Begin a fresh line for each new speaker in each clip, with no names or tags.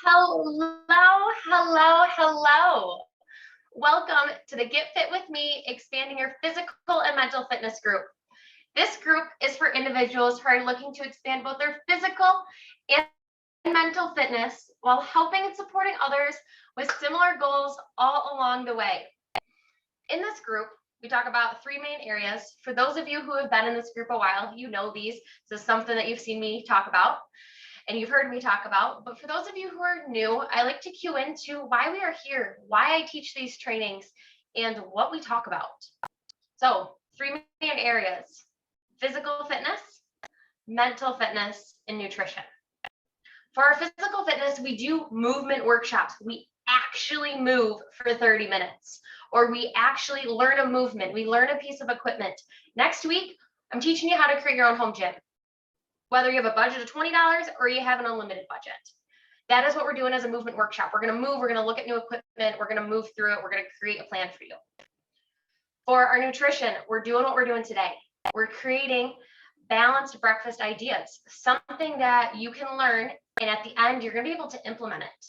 Hello. Welcome to the Get Fit with Me, expanding your physical and mental fitness group. This group is for individuals who are looking to expand both their physical and mental fitness while helping and supporting others with similar goals all along the way. In this group, we talk about three main areas. For those of you who have been in this group a while, you know these. This is something that you've seen me talk about and you've heard me talk about. But for those of you who are new, I like to cue into why we are here, why I teach these trainings, and what we talk about. So, three main areas: physical fitness, mental fitness, and nutrition. For our physical fitness, we do movement workshops. We actually move for 30 minutes, or we actually learn a movement. We learn a piece of equipment. Next week, I'm teaching you how to create your own home gym, whether you have a budget of $20 or you have an unlimited budget. That is what we're doing as a movement workshop. We're going to move, we're going to look at new equipment, we're going to move through it, we're going to create a plan for you. For our nutrition, we're doing what we're doing today. We're creating balanced breakfast ideas, something that you can learn, and at the end, you're going to be able to implement it.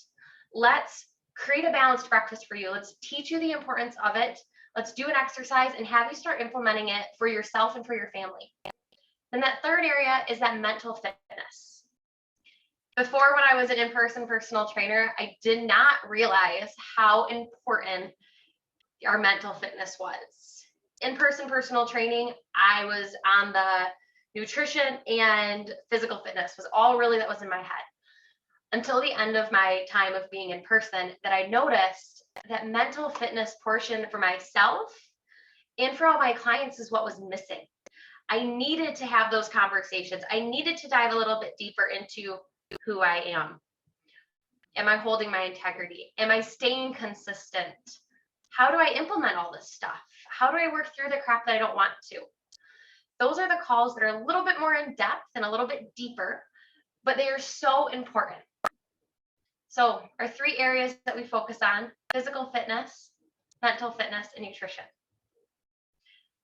Let's create a balanced breakfast for you. Let's teach you the importance of it. Let's do an exercise and have you start implementing it for yourself and for your family. And that third area is that mental fitness. Before, when I was an in-person personal trainer, I did not realize how important our mental fitness was. In-person personal training, I was on the nutrition and physical fitness was all really that was in my head. Until the end of my time of being in person, that I noticed that mental fitness portion for myself and for all my clients is what was missing. I needed to have those conversations. I needed to dive a little bit deeper into who I am. Am I holding my integrity? Am I staying consistent? How do I implement all this stuff? How do I work through the crap that I don't want to? Those are the calls that are a little bit more in depth and a little bit deeper, but they are so important. So our three areas that we focus on: physical fitness, mental fitness, and nutrition.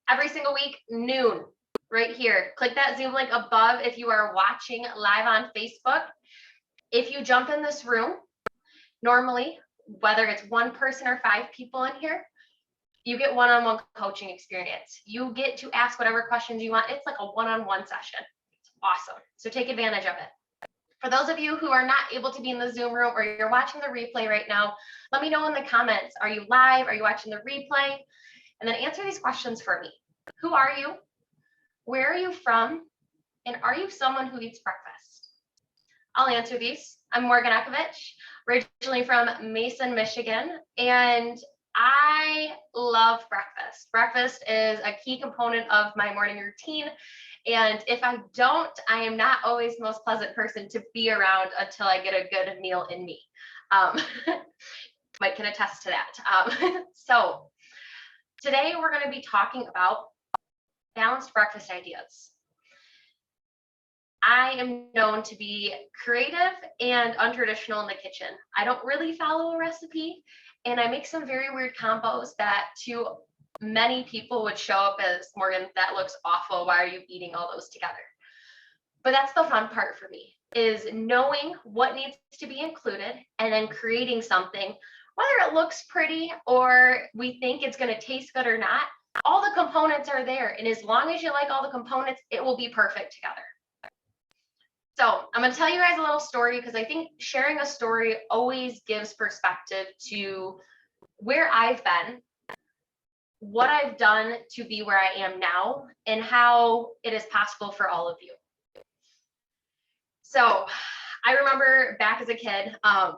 Every single week, noon, right here. Click that Zoom link above if you are watching live on Facebook. If you jump in this room, normally, whether it's one person or 5 people in here, you get one-on-one coaching experience. You get to ask whatever questions you want. It's like a one-on-one session. It's awesome. So take advantage of it. For those of you who are not able to be in the Zoom room or you're watching the replay right now, let me know in the comments. Are you live? Are you watching the replay? And then answer these questions for me. Who are you? Where are you from? And are you someone who eats breakfast? I'll answer these. I'm Morgan Ekovich, originally from Mason, Michigan, and I love breakfast. Breakfast is a key component of my morning routine, and if I don't, I am not always the most pleasant person to be around until I get a good meal in me. Mike can attest to that. So today we're going to be talking about balanced breakfast ideas. I am known to be creative and untraditional in the kitchen. I don't really follow a recipe, and I make some very weird combos that to many people would show up as, Morgan, that looks awful. Why are you eating all those together? But that's the fun part for me, is knowing what needs to be included and then creating something, whether it looks pretty or we think it's going to taste good or not. All the components are there, and as long as you like all the components, it will be perfect together. So I'm going to tell you guys a little story because I think sharing a story always gives perspective to where I've been, what I've done to be where I am now, and how it is possible for all of you. So I remember back as a kid, I'm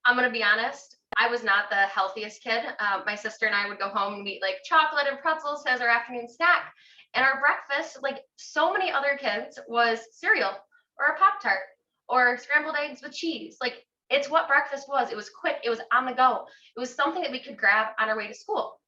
going to be honest, I was not the healthiest kid. My sister and I would go home and eat like chocolate and pretzels as our afternoon snack. And our breakfast, like so many other kids, was cereal or a Pop-Tart or scrambled eggs with cheese. Like, it's what breakfast was. It was quick. It was on the go. It was something that we could grab on our way to school.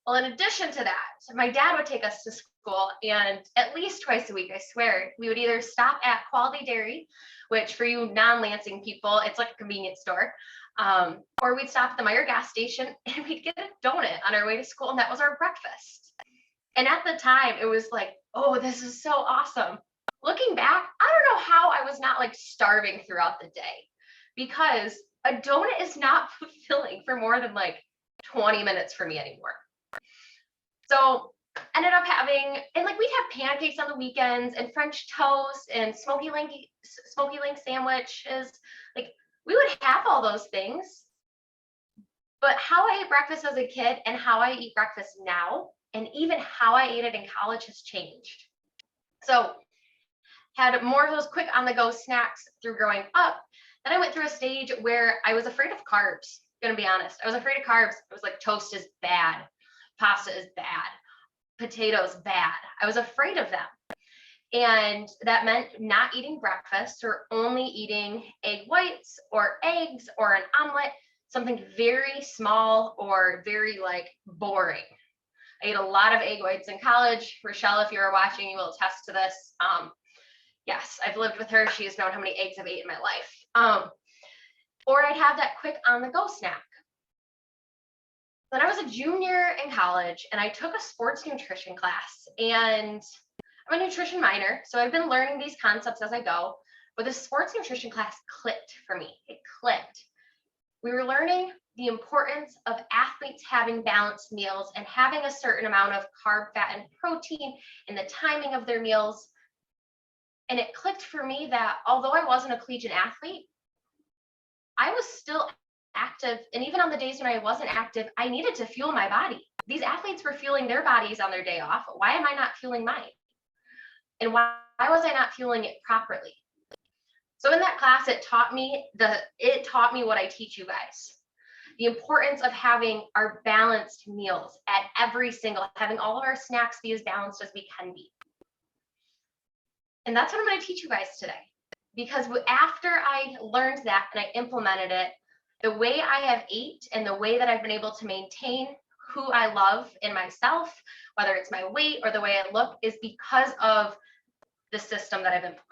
Well, in addition to that, my dad would take us to school, and at least twice a week, I swear, we would either stop at Quality Dairy, which for you non-Lansing people, it's like a convenience store, or we'd stop at the Meijer gas station and we'd get a donut on our way to school, and that was our breakfast. And at the time, it was like, oh, this is so awesome. Looking back, I don't know how I was not like starving throughout the day. because a donut is not fulfilling for more than like 20 minutes for me anymore. So ended up having, and like we'd have pancakes on the weekends and French toast and smoky link sandwiches. Like we would have all those things. But how I ate breakfast as a kid and how I eat breakfast now, and even how I ate it in college has changed. So had more of those quick on the go snacks through growing up. Then I went through a stage where I was afraid of carbs. Gonna be honest. I was afraid of carbs. I was like, toast is bad. Pasta is bad. Potatoes bad. I was afraid of them. And that meant not eating breakfast or only eating egg whites or eggs or an omelet, something very small or very like boring. I ate a lot of egg whites in college. Rochelle, if you're watching, you will attest to this. Yes, I've lived with her. She has known how many eggs I've ate in my life. Or I'd have that quick on the go snack. Then I was a junior in college and I took a sports nutrition class, and I'm a nutrition minor, so I've been learning these concepts as I go, but the sports nutrition class clicked for me. It clicked. We were learning the importance of athletes having balanced meals and having a certain amount of carb, fat, and protein in the timing of their meals. And it clicked for me that although I wasn't a collegiate athlete, I was still active. And even on the days when I wasn't active, I needed to fuel my body. These athletes were fueling their bodies on their day off. Why am I not fueling mine? And why was I not fueling it properly? So in that class, it taught me what I teach you guys. The importance of having our balanced meals at having all of our snacks be as balanced as we can be. And that's what I'm going to teach you guys today. Because after I learned that and I implemented it, the way I have ate and the way that I've been able to maintain who I love in myself, whether it's my weight or the way I look, is because of the system that I've implemented.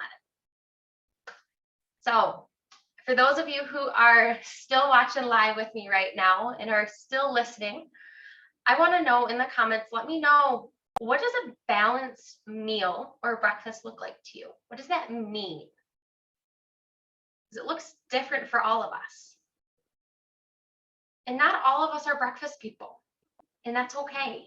So for those of you who are still watching live with me right now and are still listening, I want to know in the comments, let me know, what does a balanced meal or breakfast look like to you? What does that mean? Because it looks different for all of us. And not all of us are breakfast people, and that's okay.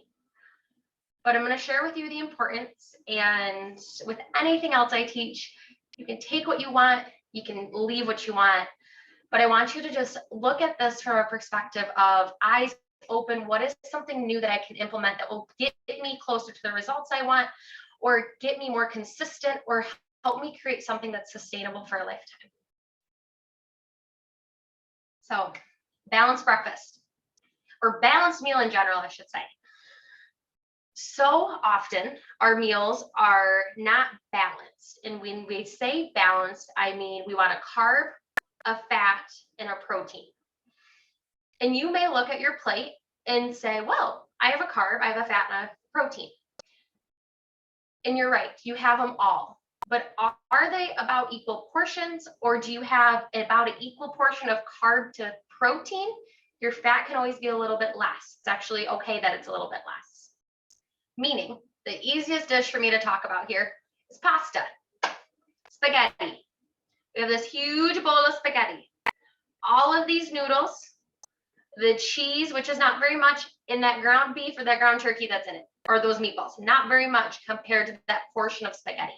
But I'm going to share with you the importance, and with anything else I teach, you can take what you want, you can leave what you want, but I want you to just look at this from a perspective of eyes open. What is something new that I can implement that will get me closer to the results I want, or get me more consistent, or help me create something that's sustainable for a lifetime? So, balanced breakfast, or balanced meal in general, I should say. So often our meals are not balanced. And when we say balanced, I mean we want a carb, a fat, and a protein. And you may look at your plate and say, well, I have a carb, I have a fat, and a protein. And you're right, you have them all. But are they about equal portions, or do you have about an equal portion of carb to protein? Your fat can always be a little bit less. It's actually okay that it's a little bit less. Meaning, the easiest dish for me to talk about here is pasta, spaghetti. We have this huge bowl of spaghetti. All of these noodles, the cheese, which is not very much in that ground beef or that ground turkey that's in it, or those meatballs, not very much compared to that portion of spaghetti.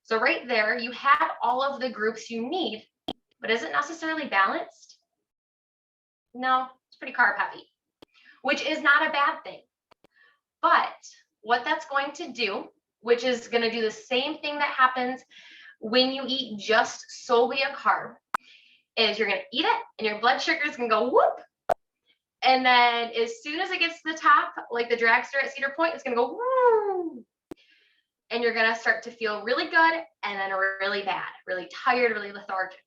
So right there, you have all of the groups you need, but is it necessarily balanced? No, it's pretty carb heavy, which is not a bad thing. But what that's going to do, which is going to do the same thing that happens when you eat just solely a carb, is you're going to eat it and your blood sugar is going to go whoop. And then as soon as it gets to the top, like the dragster at Cedar Point, it's going to go woo. And you're going to start to feel really good and then really bad, really tired, really lethargic.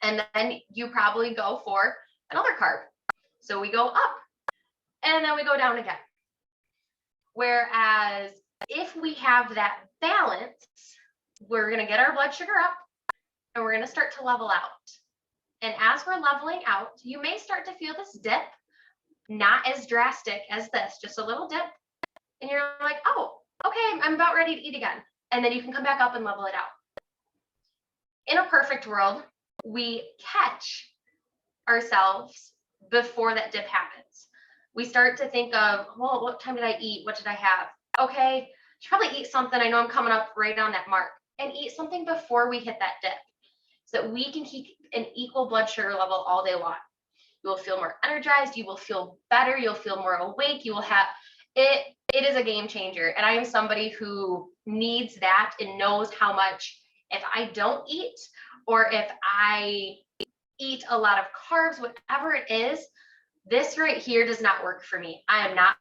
And then you probably go for another carb. So we go up and then we go down again. Whereas if we have that balance, we're going to get our blood sugar up and we're going to start to level out. And as we're leveling out, you may start to feel this dip, not as drastic as this, just a little dip. And you're like, oh, okay, I'm about ready to eat again. And then you can come back up and level it out. In a perfect world, we catch ourselves before that dip happens. We start to think of, well, what time did I eat? What did I have? Okay, I should probably eat something. I know I'm coming up right on that mark, and eat something before we hit that dip so that we can keep an equal blood sugar level all day long. You will feel more energized. You will feel better. You'll feel more awake. You will have it. It is a game changer. And I am somebody who needs that and knows how much, if I don't eat or if I eat a lot of carbs, whatever it is, this right here does not work for me. I'm not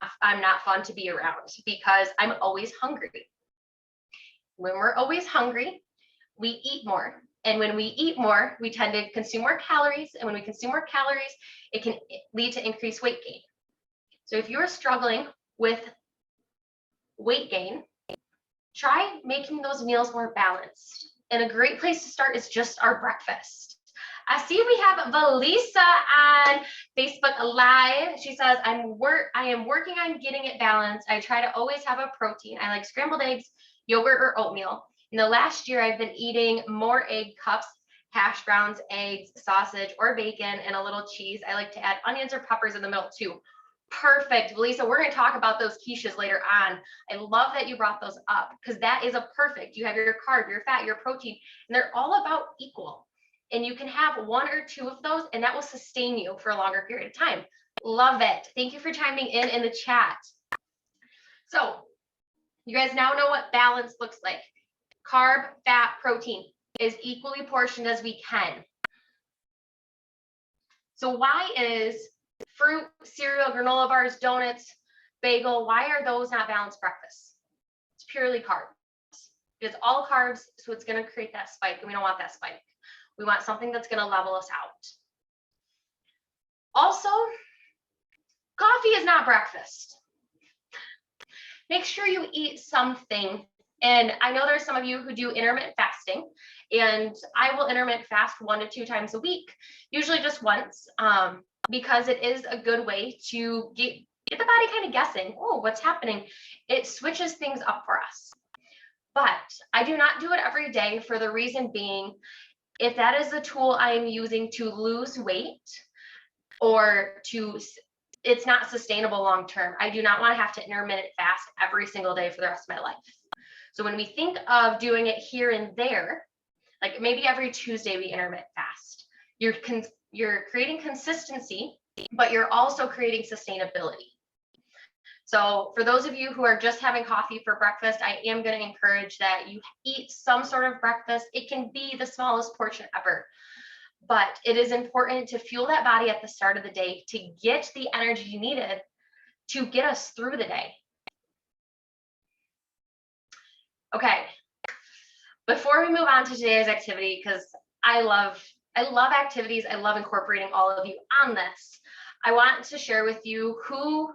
fun to be around because I'm always hungry. When we're always hungry, we eat more. And when we eat more, we tend to consume more calories. And when we consume more calories, it can lead to increased weight gain. So if you're struggling with weight gain, try making those meals more balanced. And a great place to start is just our breakfast. I see we have Valisa on Facebook Live. She says, I am working on getting it balanced. I try to always have a protein. I like scrambled eggs, yogurt, or oatmeal. In the last year, I've been eating more egg cups, hash browns, eggs, sausage, or bacon, and a little cheese. I like to add onions or peppers in the middle too. Perfect, Lisa. We're going to talk about those quiches later on. I love that you brought those up because that is a perfect. You have your carb, your fat, your protein, and they're all about equal. And you can have one or two of those, and that will sustain you for a longer period of time. Love it. Thank you for chiming in the chat. So you guys now know what balance looks like. Carb, fat, protein is equally portioned as we can. So why is fruit, cereal, granola bars, donuts, bagel, why are those not balanced breakfasts? It's purely carbs. It's all carbs, so it's going to create that spike, and we don't want that spike. We want something that's going to level us out. Also, coffee is not breakfast. Make sure you eat something. And I know there's some of you who do intermittent fasting, and I will intermittent fast 1 to 2 times a week, usually just once, because it is a good way to get the body kind of guessing, oh, what's happening? It switches things up for us. But I do not do it every day for the reason being, if that is the tool I am using to lose weight or it's not sustainable long term. I do not want to have to intermittent fast every single day for the rest of my life. So when we think of doing it here and there, like maybe every Tuesday we intermittent fast, you're creating consistency, but you're also creating sustainability. So for those of you who are just having coffee for breakfast, I am going to encourage that you eat some sort of breakfast. It can be the smallest portion ever, but it is important to fuel that body at the start of the day to get the energy needed to get us through the day. Okay, before we move on to today's activity, because I love activities, I love incorporating all of you on this, I want to share with you who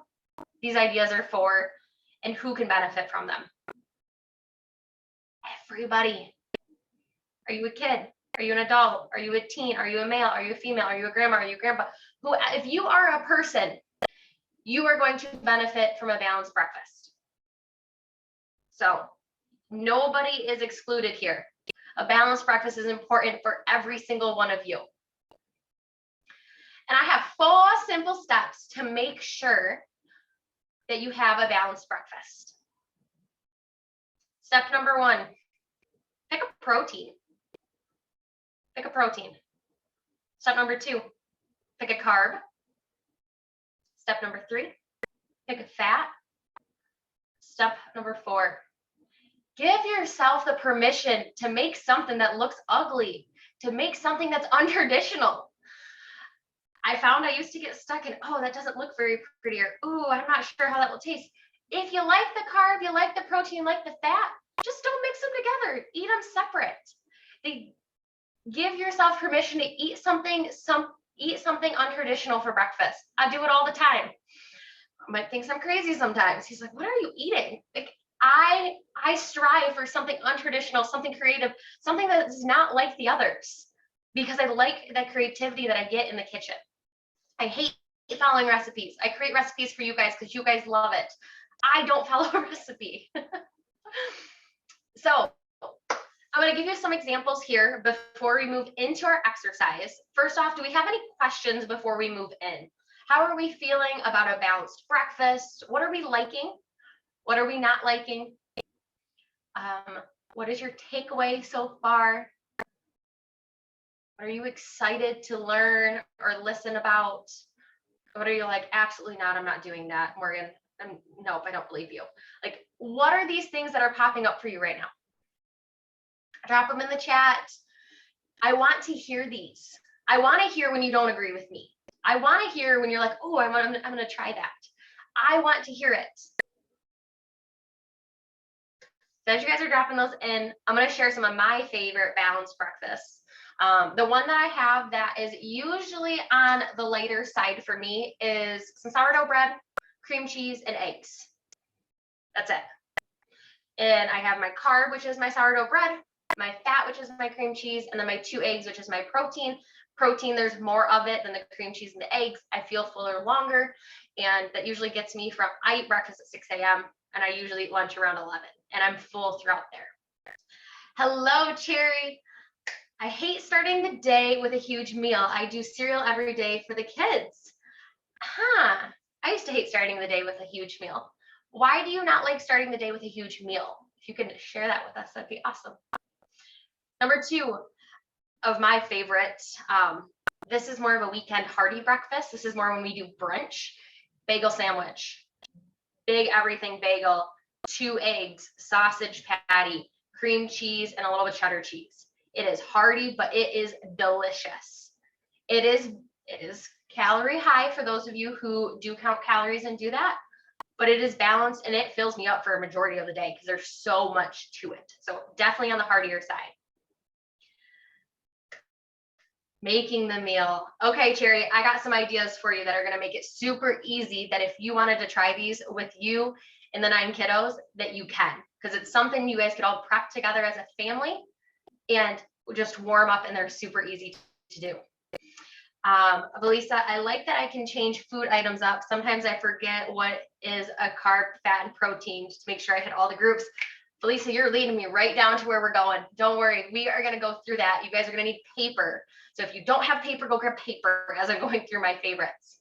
these ideas are for and who can benefit from them. Everybody. Are you a kid? Are you an adult? Are you a teen? Are you a male? Are you a female? Are you a grandma? Are you a grandpa? If you are a person, you are going to benefit from a balanced breakfast. So nobody is excluded here. A balanced breakfast is important for every single one of you. And I have 4 simple steps to make sure that you have a balanced breakfast. Step number 1, pick a protein. Pick a protein. Step number 2, pick a carb. Step number 3, pick a fat. Step number 4, give yourself the permission to make something that looks ugly, to make something that's untraditional. I found I used to get stuck in, oh, that doesn't look very pretty, or, ooh, I'm not sure how that will taste. If you like the carb, you like the protein, you like the fat, just don't mix them together. Eat them separate. Give yourself permission to eat something untraditional for breakfast. I do it all the time. Mike thinks I'm crazy sometimes. He's like, what are you eating? Like, I strive for something untraditional, something creative, something that is not like the others, because I like that creativity that I get in the kitchen. I hate following recipes. I create recipes for you guys because you guys love it. I don't follow a recipe. So I'm going to give you some examples here before we move into our exercise. First off, do we have any questions before we move in? How are we feeling about a balanced breakfast? What are we liking? What are we not liking? What is your takeaway so far? Are you excited to learn or listen about? What are you like, absolutely not, I'm not doing that, Morgan? Nope, I don't believe you. Like, what are these things that are popping up for you right now? Drop them in the chat. I want to hear these. I want to hear when you don't agree with me. I want to hear when you're like, oh, I'm going to try that. I want to hear it. So as you guys are dropping those in, I'm going to share some of my favorite balanced breakfasts. The one that I have that is usually on the lighter side for me is some sourdough bread, cream cheese, and eggs. That's it. And I have my carb, which is my sourdough bread, my fat, which is my cream cheese, and then my 2 eggs, which is my protein. Protein, there's more of it than the cream cheese and the eggs. I feel fuller longer, and that usually gets me from, I eat breakfast at 6 a.m. and I usually eat lunch around 11, and I'm full throughout there. Hello, Cherry. I hate starting the day with a huge meal. I do cereal every day for the kids. I used to hate starting the day with a huge meal. Why do you not like starting the day with a huge meal? If you could share that with us, that'd be awesome. Number 2 of my favorites, this is more of a weekend hearty breakfast. This is more when we do brunch. Bagel sandwich, big everything bagel, 2 eggs, sausage patty, cream cheese, and a little bit of cheddar cheese. It is hearty, but it is delicious. It is calorie high for those of you who do count calories and do that, but it is balanced and it fills me up for a majority of the day because there's so much to it. So definitely on the heartier side. Making the meal. Okay, Cherry, I got some ideas for you that are going to make it super easy, that if you wanted to try these with you and the 9 kiddos, that you can, because it's something you guys could all prep together as a family and just warm up, and they're super easy to do. Belisa, I like that I can change food items up. Sometimes I forget what is a carb, fat, and protein, just to make sure I hit all the groups. Belisa, you're leading me right down to where we're going. Don't worry, we are going to go through that. You guys are going to need paper. So if you don't have paper, go grab paper as I'm going through my favorites.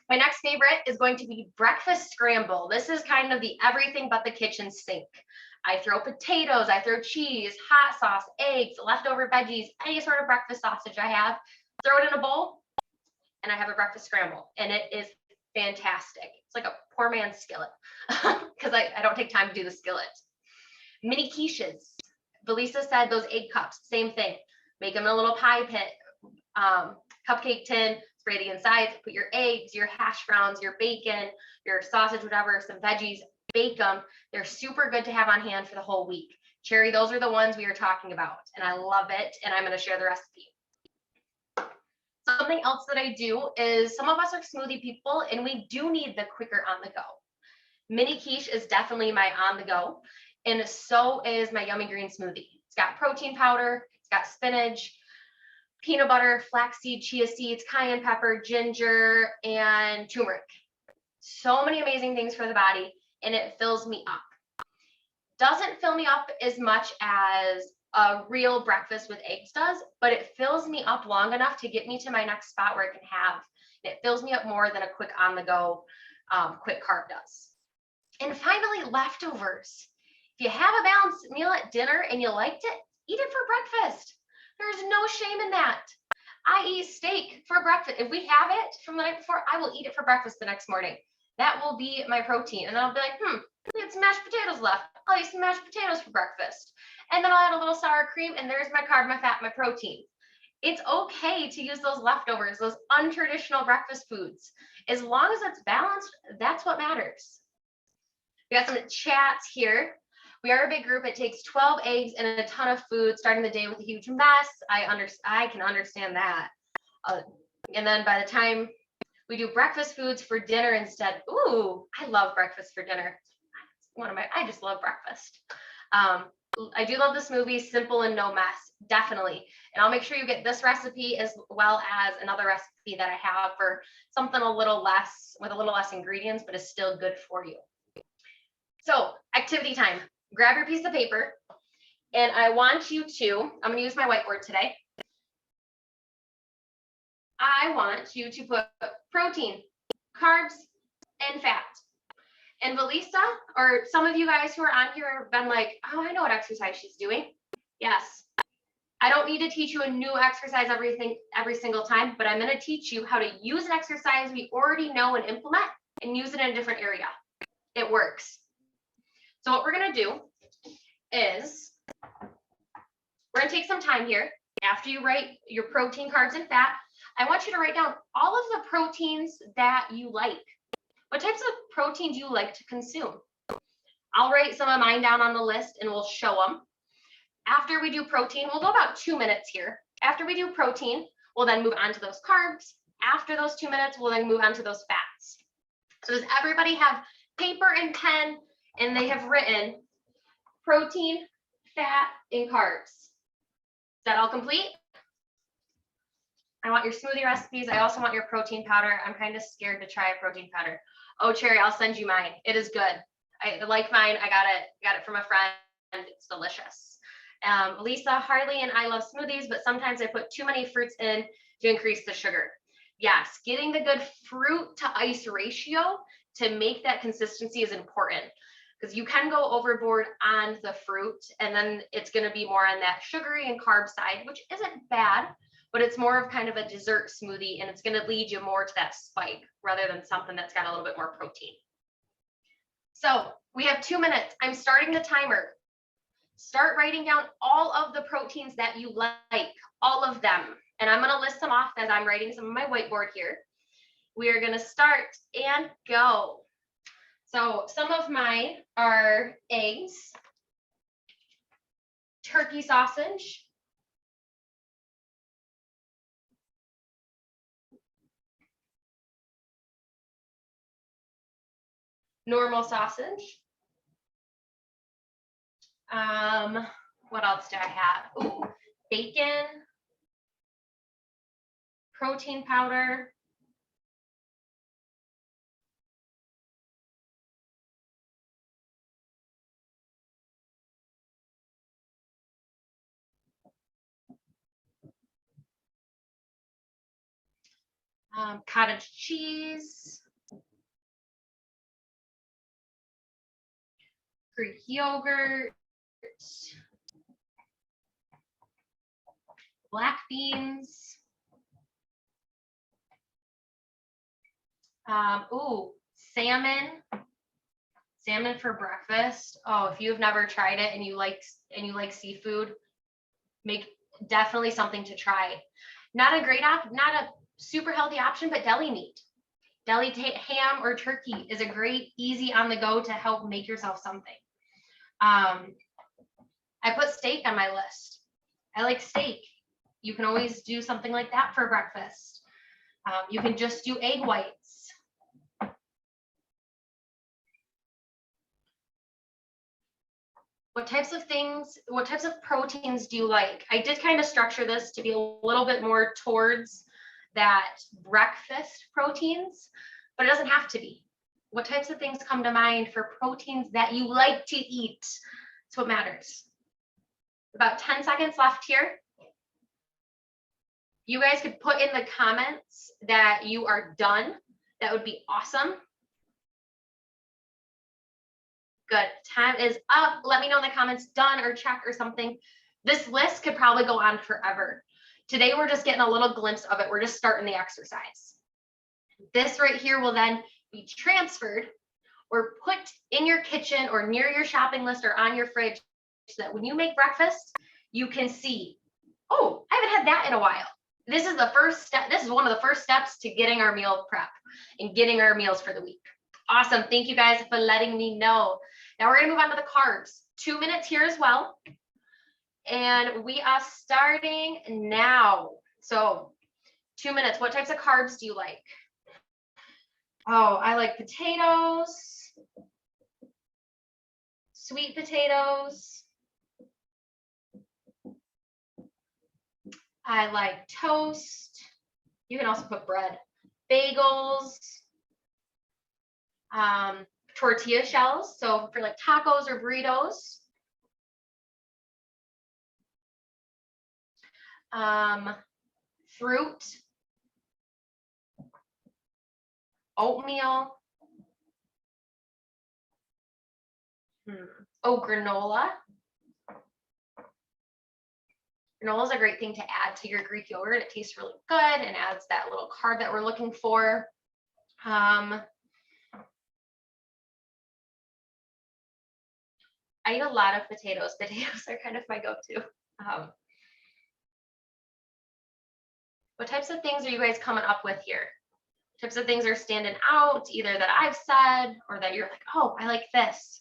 My next favorite is going to be breakfast scramble. This is kind of the everything but the kitchen sink. I throw potatoes, I throw cheese, hot sauce, eggs, leftover veggies, any sort of breakfast sausage I have, throw it in a bowl, and I have a breakfast scramble, and it is fantastic. It's like a poor man's skillet because I don't take time to do the skillet. Mini quiches. Belisa said those egg cups, same thing. Make them in a little pie pit, cupcake tin, spray the insides, put your eggs, your hash browns, your bacon, your sausage, whatever, some veggies, bake them. They're super good to have on hand for the whole week. Cherry, those are the ones we are talking about, and I love it, and I'm going to share the recipe. Something else that I do is, some of us are smoothie people, and we do need the quicker on the go. Mini quiche is definitely my on the go, and so is my yummy green smoothie. It's got protein powder, it's got spinach, peanut butter, flaxseed, chia seeds, cayenne pepper, ginger, and turmeric. So many amazing things for the body, and it fills me up. Doesn't fill me up as much as a real breakfast with eggs does, but it fills me up long enough to get me to my next spot where I can have. It fills me up more than a quick on the go, quick carb does. And finally, leftovers. If you have a balanced meal at dinner and you liked it, eat it for breakfast. There's no shame in that. I eat steak for breakfast. If we have it from the night before, I will eat it for breakfast the next morning. That will be my protein. And then I'll be like, we had some mashed potatoes left. I'll eat some mashed potatoes for breakfast. And then I'll add a little sour cream, and there's my carb, my fat, my protein. It's okay to use those leftovers, those untraditional breakfast foods. As long as it's balanced, that's what matters. We got some chats here. We are a big group. It takes 12 eggs and a ton of food, starting the day with a huge mess. I can understand that. And then by the time we do breakfast foods for dinner instead. Ooh, I love breakfast for dinner. I just love breakfast. I do love the smoothies, simple and no mess, definitely. And I'll make sure you get this recipe as well as another recipe that I have for something a little less, with a little less ingredients, but is still good for you. So activity time. Grab your piece of paper And I want you to, I'm gonna use my whiteboard today. I want you to put protein, carbs, and fat. And Valisa, or some of you guys who are on here have been like, oh, I know what exercise she's doing. Yes. I don't need to teach you a new exercise every single time, but I'm going to teach you how to use an exercise we already know and implement and use it in a different area. It works. So what we're going to do is we're going to take some time here. After you write your protein, carbs, and fat, I want you to write down all of the proteins that you like. What types of proteins you like to consume? I'll write some of mine down on the list and we'll show them. After we do protein, we'll go about 2 minutes here. After we do protein, we'll then move on to those carbs. After those 2 minutes, we'll then move on to those fats. So does everybody have paper and pen and they have written protein, fat, and carbs? Is that all complete? I want your smoothie recipes. I also want your protein powder. I'm kind of scared to try a protein powder. Oh, Cherry, I'll send you mine. It is good. I like mine. I got it from a friend. It's delicious. Lisa, Harley, and I love smoothies, but sometimes I put too many fruits in to increase the sugar. Yes, getting the good fruit to ice ratio to make that consistency is important because you can go overboard on the fruit and then it's going to be more on that sugary and carb side, which isn't bad, but it's more of kind of a dessert smoothie and it's going to lead you more to that spike rather than something that's got a little bit more protein. So we have 2 minutes. I'm starting the timer. Start writing down all of the proteins that you like, all of them. And I'm going to list them off as I'm writing some of my whiteboard here. We are going to start and go. So some of mine are eggs, turkey sausage, normal sausage. What else do I have? Ooh, bacon, protein powder, cottage cheese, Greek yogurt, black beans, salmon for breakfast. Oh, if you've never tried it and you like seafood, make definitely something to try. Not a super healthy option, but deli meat. Deli ham or turkey is a great, easy on the go to help make yourself something. I put steak on my list. I like steak. You can always do something like that for breakfast. You can just do egg whites. What types of proteins do you like? I did kind of structure this to be a little bit more towards that breakfast proteins, but it doesn't have to be. What types of things come to mind for proteins that you like to eat? That's what matters. About 10 seconds left here. You guys could put in the comments that you are done. That would be awesome. Good. Time is up. Let me know in the comments, done or check or something. This list could probably go on forever. Today, we're just getting a little glimpse of it. We're just starting the exercise. This right here will then be transferred or put in your kitchen or near your shopping list or on your fridge so that when you make breakfast, you can see, oh, I haven't had that in a while. This is the first step. This is one of the first steps to getting our meal prep and getting our meals for the week. Awesome. Thank you guys for letting me know. Now we're going to move on to the carbs. 2 minutes here as well. And we are starting now. So 2 minutes. What types of carbs do you like? Oh, I like potatoes, sweet potatoes. I like toast. You can also put bread, bagels, tortilla shells. So for like tacos or burritos. fruit, oatmeal, oh, granola. Granola is a great thing to add to your Greek yogurt. It tastes really good and adds that little carb that we're looking for. I eat a lot of potatoes. Potatoes are kind of my go-to. What types of things are you guys coming up with here? Types of things are standing out, either that I've said or that you're like, oh, I like this.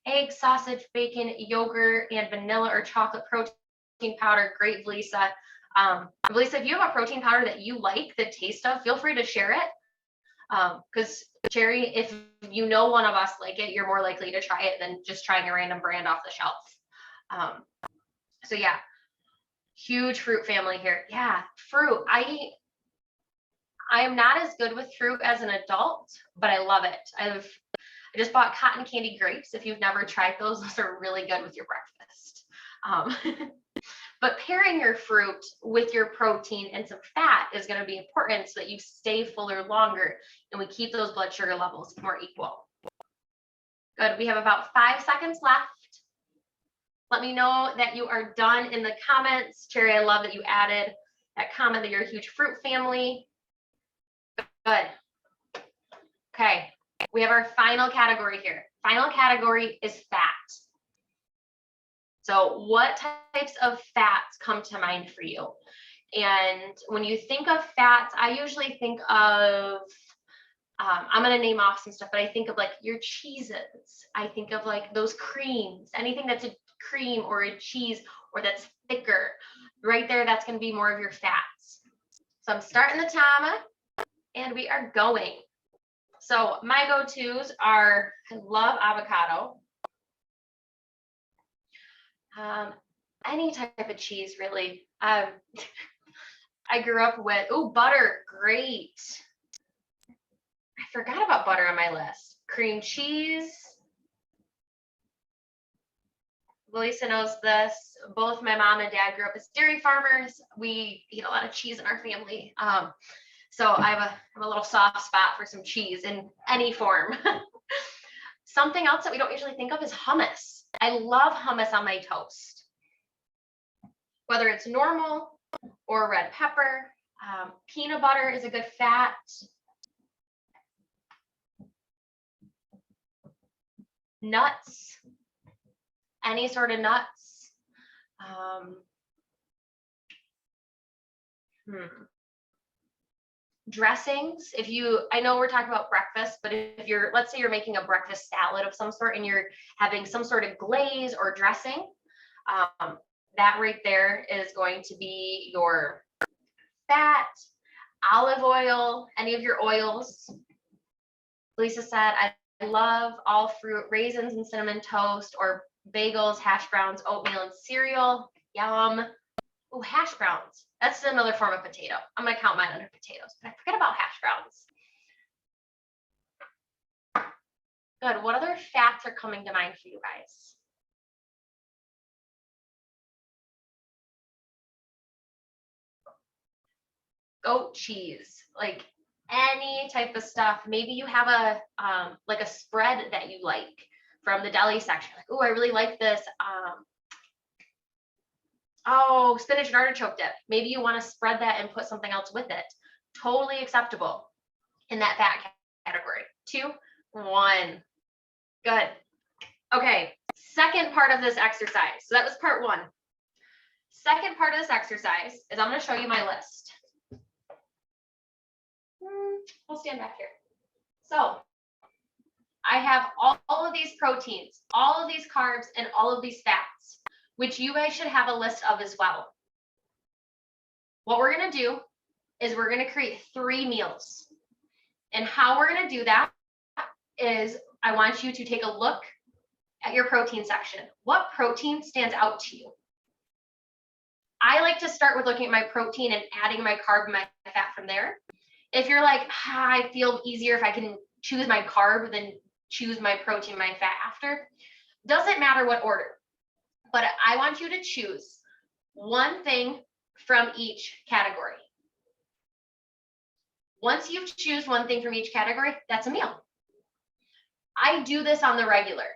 Egg, sausage, bacon, yogurt, and vanilla or chocolate protein powder. Great, Lisa. Lisa, if you have a protein powder that you like the taste of, feel free to share it. Because Cherry, if you know one of us like it, you're more likely to try it than just trying a random brand off the shelf. So yeah, huge fruit family here. Yeah, fruit. I am not as good with fruit as an adult, but I love it. I just bought cotton candy grapes. If you've never tried those are really good with your breakfast. But pairing your fruit with your protein and some fat is going to be important so that you stay fuller longer and we keep those blood sugar levels more equal. Good. We have about 5 seconds left. Let me know that you are done in the comments. Cherry, I love that you added that comment that you're a huge fruit family. Good. Okay. We have our final category here. Final category is fat. So what types of fats come to mind for you? And when you think of fats, I usually think of, I'm going to name off some stuff, but I think of like your cheeses. I think of like those creams, anything that's a cream or a cheese or that's thicker. Right there, that's going to be more of your fats. So I'm starting the timer and we are going. So my go-tos are, I love avocado. Any type of cheese, really. I grew up with, butter, great. I forgot about butter on my list. Cream cheese. Lisa knows this. Both my mom and dad grew up as dairy farmers. We eat a lot of cheese in our family. So I have a little soft spot for some cheese in any form. Something else that we don't usually think of is hummus. I love hummus on my toast. Whether it's normal or red pepper, peanut butter is a good fat. Nuts, any sort of nuts. Dressings. I know we're talking about breakfast, but if let's say you're making a breakfast salad of some sort and you're having some sort of glaze or dressing, that right there is going to be your fat, olive oil, any of your oils. Lisa said, I love all fruit, raisins and cinnamon toast, or bagels, hash browns, oatmeal, and cereal. Yum. Oh, hash browns. That's another form of potato. I'm going to count mine under potatoes, but I forget about hash browns. Good. What other fats are coming to mind for you guys? Goat cheese, like any type of stuff. Maybe you have a like a spread that you like from the deli section. Like, oh, I really like this. Spinach and artichoke dip. Maybe you want to spread that and put something else with it. Totally acceptable in that fat category. 2, 1. Good. Okay. Second part of this exercise. So that was part 1. Second part of this exercise is I'm going to show you my list. We'll stand back here. So I have all of these proteins, all of these carbs, and all of these fats, which you guys should have a list of as well. What we're going to do is we're going to create 3 meals. And how we're going to do that is I want you to take a look at your protein section. What protein stands out to you? I like to start with looking at my protein and adding my carb and my fat from there. If you're like, I feel easier if I can choose my carb than choose my protein, my fat after, doesn't matter what order. But I want you to choose one thing from each category. Once you choose one thing from each category, that's a meal. I do this on the regular.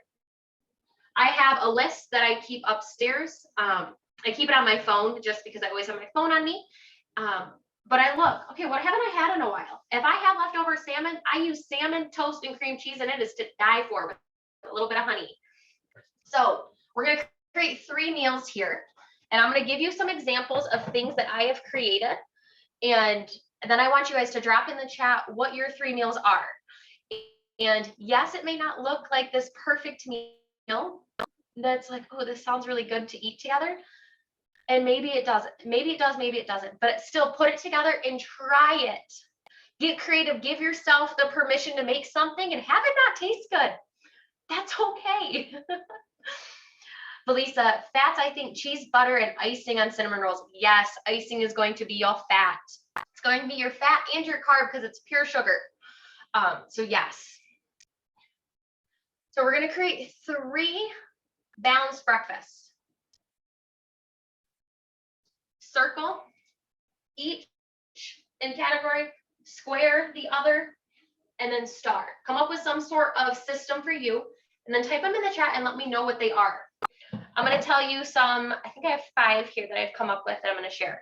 I have a list that I keep upstairs. I keep it on my phone just because I always have my phone on me. But I look, okay, what haven't I had in a while? If I have leftover salmon, I use salmon, toast, and cream cheese, and it is to die for with a little bit of honey. So we're going to create 3 meals here. And I'm going to give you some examples of things that I have created. And then I want you guys to drop in the chat what your 3 meals are. And yes, it may not look like this perfect meal that's like, oh, this sounds really good to eat together. And maybe it doesn't. Maybe it does, maybe it doesn't. But still put it together and try it. Get creative. Give yourself the permission to make something and have it not taste good. That's okay. Felisa, fats, I think cheese, butter, and icing on cinnamon rolls. Yes, icing is going to be your fat. It's going to be your fat and your carb because it's pure sugar. So yes. So we're going to create 3 balanced breakfasts. Circle each in category, square the other, and then star. Come up with some sort of system for you, and then type them in the chat and let me know what they are. I'm going to tell you some, I think I have 5 here that I've come up with that I'm going to share.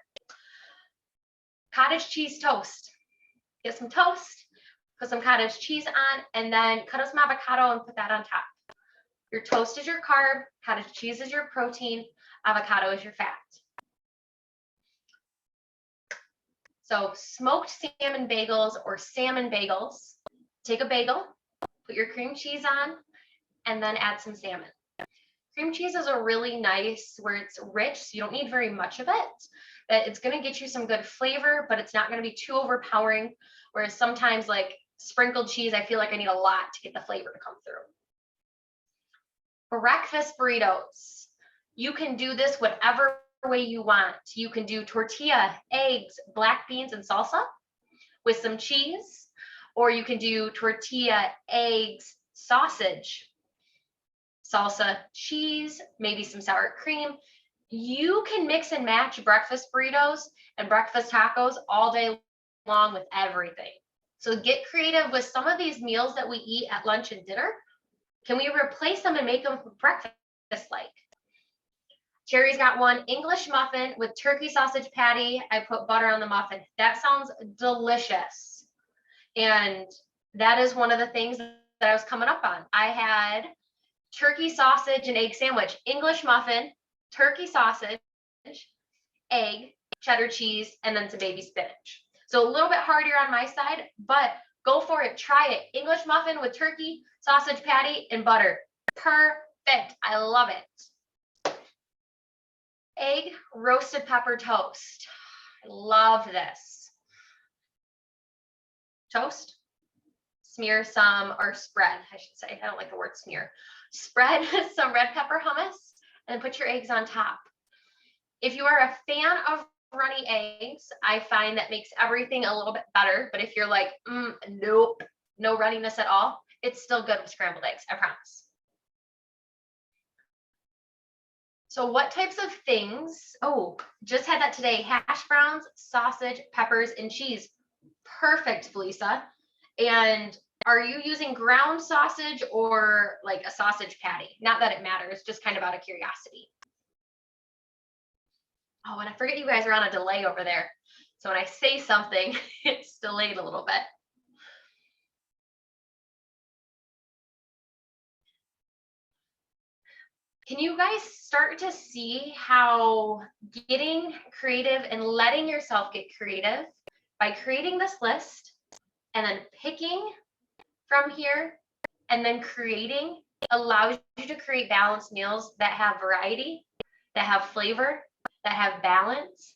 Cottage cheese toast. Get some toast, put some cottage cheese on, and then cut up some avocado and put that on top. Your toast is your carb, cottage cheese is your protein, avocado is your fat. So smoked salmon bagels or salmon bagels. Take a bagel, put your cream cheese on, and then add some salmon. Cream cheese is a really nice where it's rich, so you don't need very much of it. But it's going to get you some good flavor, but it's not going to be too overpowering. Whereas sometimes like sprinkled cheese, I feel like I need a lot to get the flavor to come through. Breakfast burritos. You can do this whatever way you want. You can do tortilla, eggs, black beans, and salsa with some cheese, or you can do tortilla, eggs, sausage, salsa, cheese, maybe some sour cream. You can mix and match breakfast burritos and breakfast tacos all day long with everything. So get creative with some of these meals that we eat at lunch and dinner. Can we replace them and make them breakfast-like? Cherry's got one, English muffin with turkey sausage patty. I put butter on the muffin. That sounds delicious. And that is one of the things that I was coming up on. I had turkey sausage and egg sandwich, English muffin, turkey sausage, egg, cheddar cheese, and then some baby spinach. So a little bit harder on my side, but go for it. Try it. English muffin with turkey, sausage patty, and butter. Perfect. I love it. Egg roasted pepper toast. I love this. Toast. Smear some, or spread, I should say. I don't like the word smear. Spread some red pepper hummus and put your eggs on top. If you are a fan of runny eggs, I find that makes everything a little bit better. But if you're like, nope, no runniness at all, it's still good with scrambled eggs, I promise. So what types of things? Oh, just had that today. Hash browns, sausage, peppers, and cheese. Perfect, Felisa. And are you using ground sausage or like a sausage patty? Not that it matters, just kind of out of curiosity. Oh, and I forget you guys are on a delay over there. So when I say something, it's delayed a little bit. Can you guys start to see how getting creative and letting yourself get creative by creating this list and then picking from here and then creating allows you to create balanced meals that have variety, that have flavor, that have balance?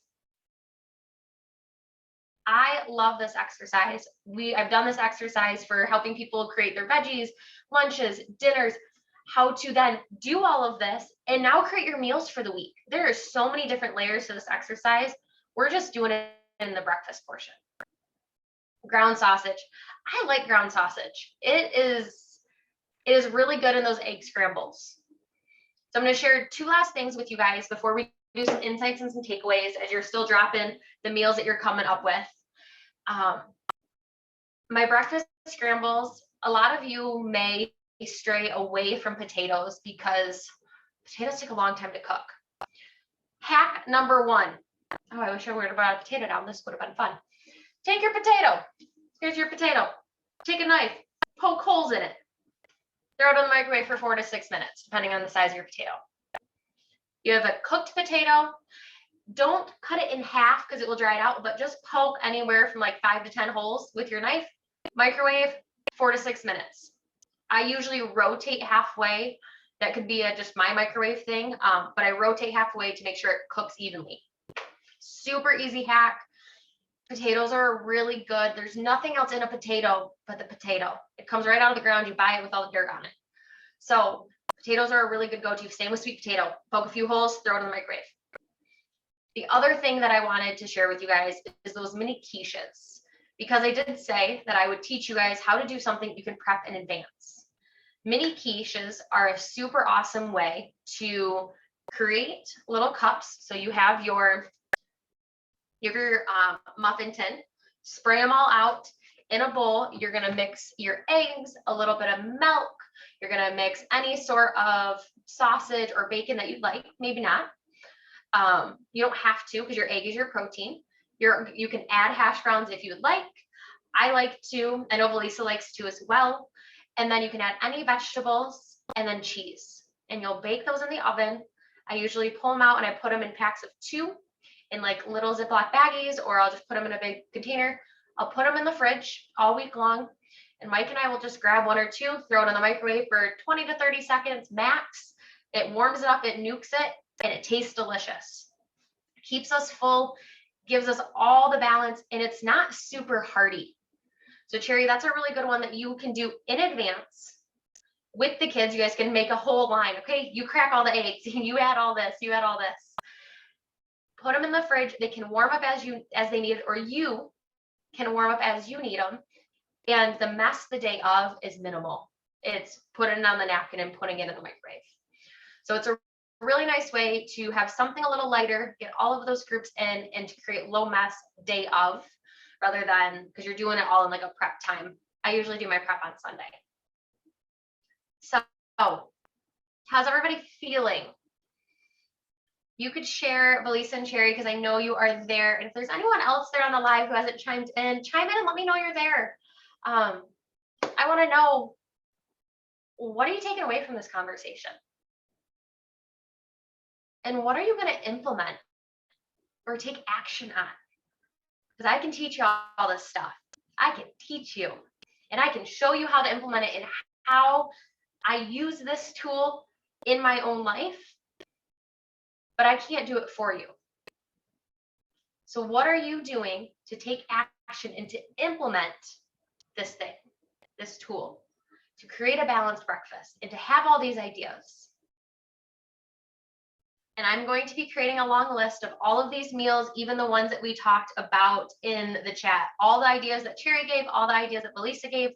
I love this exercise. I've done this exercise for helping people create their veggies, lunches, dinners, how to then do all of this and now create your meals for the week. There are so many different layers to this exercise. We're just doing it in the breakfast portion. Ground sausage. I like ground sausage. It is really good in those egg scrambles. So I'm going to share 2 last things with you guys before we you some insights and some takeaways as you're still dropping the meals that you're coming up with. My breakfast scrambles, a lot of you may stray away from potatoes because potatoes take a long time to cook. Hack number 1. Oh, I wish I would have brought a potato down. This would have been fun. Take your potato. Here's your potato. Take a knife, poke holes in it. Throw it in the microwave for 4 to 6 minutes, depending on the size of your potato. You have a cooked potato. Don't cut it in half because it will dry it out, but just poke anywhere from like 5 to 10 holes with your knife. Microwave, 4 to 6 minutes. I usually rotate halfway. That could be just my microwave thing, but I rotate halfway to make sure it cooks evenly. Super easy hack. Potatoes are really good. There's nothing else in a potato but the potato. It comes right out of the ground. You buy it with all the dirt on it. So potatoes are a really good go-to. Same with sweet potato. Poke a few holes, throw it in the microwave. The other thing that I wanted to share with you guys is those mini quiches, because I did say that I would teach you guys how to do something you can prep in advance. Mini quiches are a super awesome way to create little cups. So you have your muffin tin, spray them all out in a bowl. You're going to mix your eggs, a little bit of milk. You're going to mix any sort of sausage or bacon that you'd like, maybe not. You don't have to because your egg is your protein. You can add hash browns if you would like. I like to, I know Belisa likes to as well. And then you can add any vegetables and then cheese. And you'll bake those in the oven. I usually pull them out and I put them in packs of 2 in like little Ziploc baggies, or I'll just put them in a big container. I'll put them in the fridge all week long. And Mike and I will just grab 1 or 2, throw it in the microwave for 20 to 30 seconds max. It warms it up, it nukes it, and it tastes delicious. It keeps us full, gives us all the balance, and it's not super hearty. So Cherry, that's a really good one that you can do in advance with the kids. You guys can make a whole line. Okay, you crack all the eggs, you add all this, you add all this. Put them in the fridge. They can warm up as they need it, or you can warm up as you need them. And the mess the day of is minimal. It's putting it on the napkin and putting it in the microwave. So it's a really nice way to have something a little lighter, get all of those groups in, and to create low mess day of, rather than, because you're doing it all in like a prep time. I usually do my prep on Sunday. So how's everybody feeling? You could share Belisa and Cherry because I know you are there. And if there's anyone else there on the live who hasn't chimed in, chime in and let me know you're there. I want to know, what are you taking away from this conversation? And what are you going to implement or take action on? Because I can teach you all this stuff. I can teach you, and I can show you how to implement it and how I use this tool in my own life, but I can't do it for you. So what are you doing to take action and to implement this thing, this tool, to create a balanced breakfast and to have all these ideas? And I'm going to be creating a long list of all of these meals, even the ones that we talked about in the chat. All the ideas that Cherry gave, all the ideas that Belisa gave.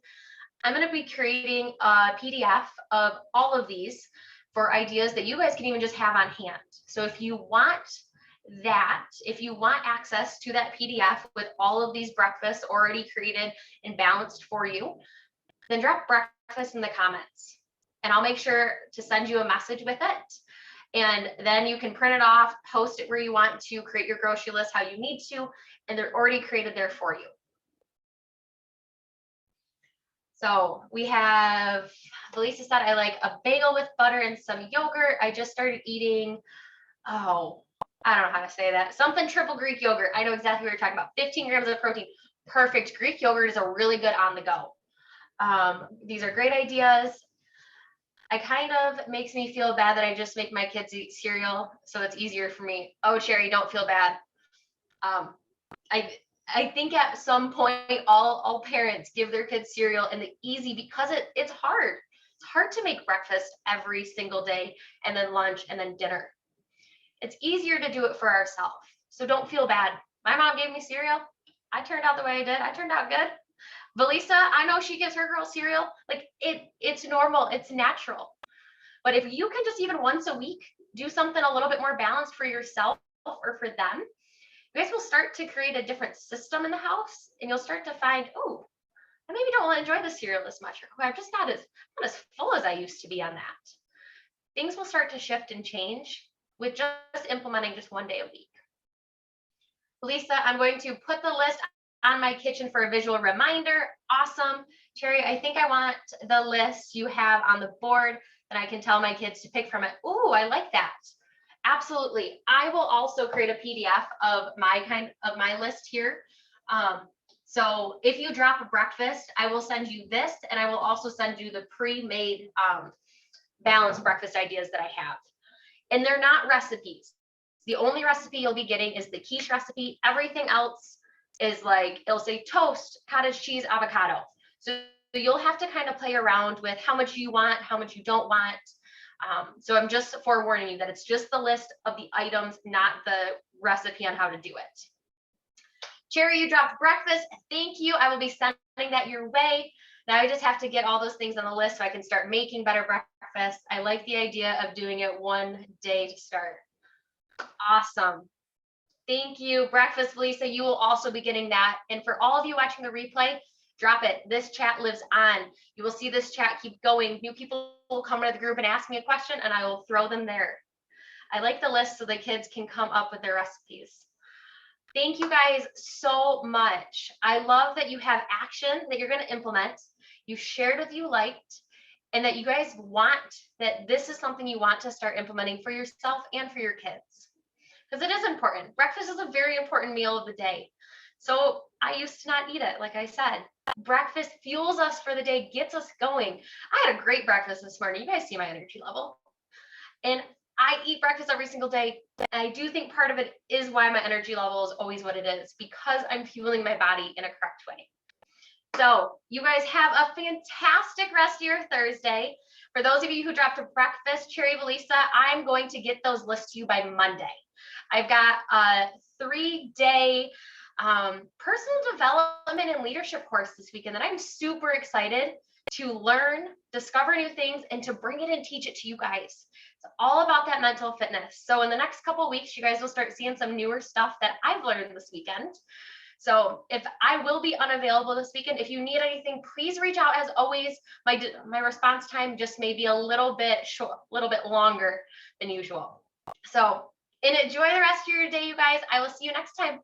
I'm going to be creating a PDF of all of these for ideas that you guys can even just have on hand. So if you want that, if you want access to that PDF with all of these breakfasts already created and balanced for you, then drop breakfast in the comments. And I'll make sure to send you a message with it. And then you can print it off, post it where you want to, create your grocery list how you need to, and they're already created there for you. So we have, Belisa said, I like a bagel with butter and some yogurt. I just started eating, I don't know how to say that. Something triple Greek yogurt. I know exactly what you're talking about. 15 grams of protein. Perfect. Greek yogurt is a really good on the go. These are great ideas. It kind of makes me feel bad that I just make my kids eat cereal, so it's easier for me. Oh, Cherry, don't feel bad. I think at some point all parents give their kids cereal, and the easy, because it's hard. It's hard to make breakfast every single day, and then lunch, and then dinner. It's easier to do it for ourselves. So don't feel bad. My mom gave me cereal. I turned out the way I did. I turned out good. Belisa, I know she gives her girl cereal. Like it's normal. It's natural. But if you can just even once a week do something a little bit more balanced for yourself or for them, you guys will start to create a different system in the house, and you'll start to find, oh, I maybe don't want to enjoy the cereal as much, or oh, I'm just not as full as I used to be on that. Things will start to shift and change with just implementing just one day a week. Lisa, I'm going to put the list on my kitchen for a visual reminder. Awesome. Cherry, I think I want the list you have on the board that I can tell my kids to pick from it. Ooh, I like that. Absolutely. I will also create a PDF of my list here. So if you drop a breakfast, I will send you this, and I will also send you the pre-made balanced breakfast ideas that I have. And they're not recipes. The only recipe you'll be getting is the quiche recipe. Everything else is like, it'll say toast, cottage cheese, avocado. So you'll have to kind of play around with how much you want, how much you don't want. So I'm just forewarning you that it's just the list of the items, not the recipe on how to do it. Cherry, you dropped breakfast. Thank you. I will be sending that your way. Now I just have to get all those things on the list so I can start making better breakfast. I like the idea of doing it one day to start. Awesome. Thank you. Breakfast, Lisa, you will also be getting that. And for all of you watching the replay, drop it. This chat lives on. You will see this chat keep going. New people will come into the group and ask me a question, and I will throw them there. I like the list so the kids can come up with their recipes. Thank you guys so much. I love that you have action that you're going to implement. You shared what you liked, and that you guys want, that this is something you want to start implementing for yourself and for your kids. Because it is important. Breakfast is a very important meal of the day. So I used to not eat it, like I said. Breakfast fuels us for the day, gets us going. I had a great breakfast this morning. You guys see my energy level. And I eat breakfast every single day. And I do think part of it is why my energy level is always what it is, because I'm fueling my body in a correct way. So you guys have a fantastic rest of your Thursday. For those of you who dropped a breakfast, Cherry, Valisa, I'm going to get those lists to you by Monday. I've got a 3-day personal development and leadership course this weekend that I'm super excited to learn, discover new things, and to bring it and teach it to you guys. It's all about that mental fitness. So in the next couple of weeks, you guys will start seeing some newer stuff that I've learned this weekend. So if I will be unavailable this weekend, if you need anything, please reach out. As always, my response time just may be a little bit short, a little bit longer than usual. So enjoy the rest of your day, you guys. I will see you next time.